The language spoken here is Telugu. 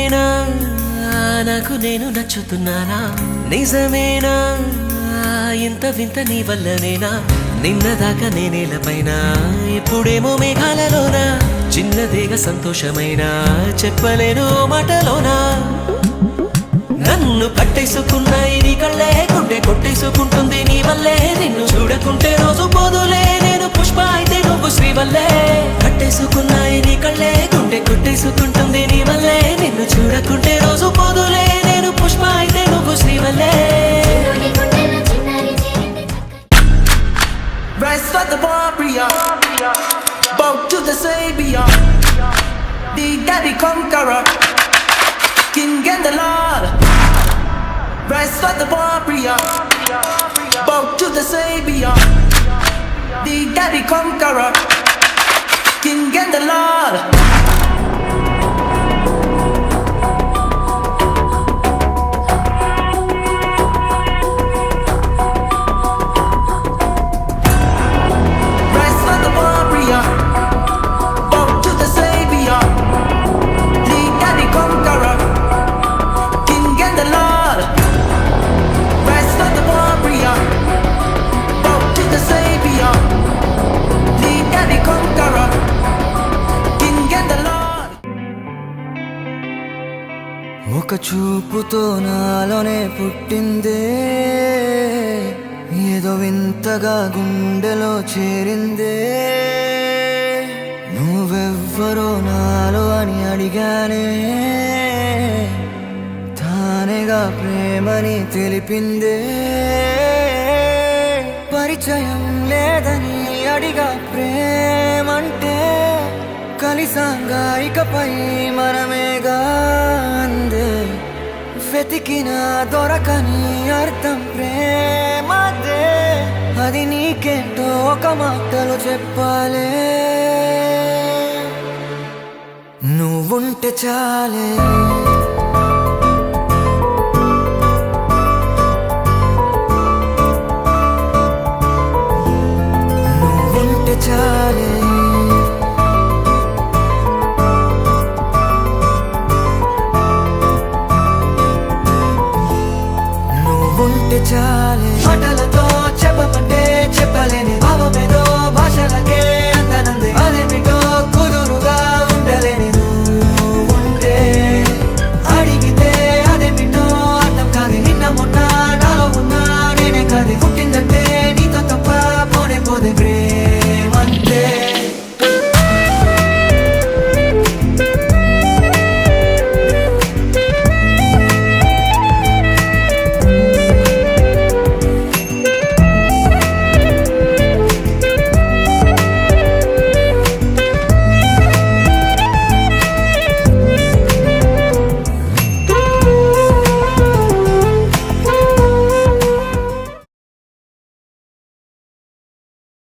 నిజమేనా నాకు నేను నచ్చుతున్నానా నిజమేనా ఇంత వింత నీ వల్లనేనా నిన్నదాకా నేనేలపైన ఇప్పుడేమో మేఘాలలోన చిన్నదేగా సంతోషమైనా చెప్పలేను మాటలోనా నన్ను కట్టేసుకున్నాయి నీ కళ్ళే గుండె కొట్టేసుకుంటుంది నీ వల్లే నిన్ను చూడకుంటే రోజు పోదులే నేను పుష్ప అయితే నువ్వు శ్రీవల్లే కట్టేసుకున్నాయి నీ కళ్ళే గుండె కొట్టేసుకుంటుంది నీ వల్లే నిన్ను చూడకుంటే రోజు పోదులే నేను పుష్ప అయితే నువ్వు శ్రీవల్లే Rise for the warrior, bow to the savior, the daddy conqueror, king and the lord. Rise for the warrior, bow to the savior, the daddy conqueror, king and the lord. ఒక చూపుతో నాలోనే పుట్టిందే ఏదో వింతగా గుండెలో చేరిందే నువ్వెవ్వరో నాలో అని అడిగానే తానేగా ప్రేమని తెలిపిందే పరిచయం లేదని అడిగా ప్రేమంటే కలిసాంగా ఇకపై మనమేగా అందే వెతికిన దొరకని అర్థం ప్రేమదే అది నీకేంటో ఒక మాటలో చెప్పాలే నువ్వుంటే చాలే నువ్వుంటే చాలే ఉంటే చాలే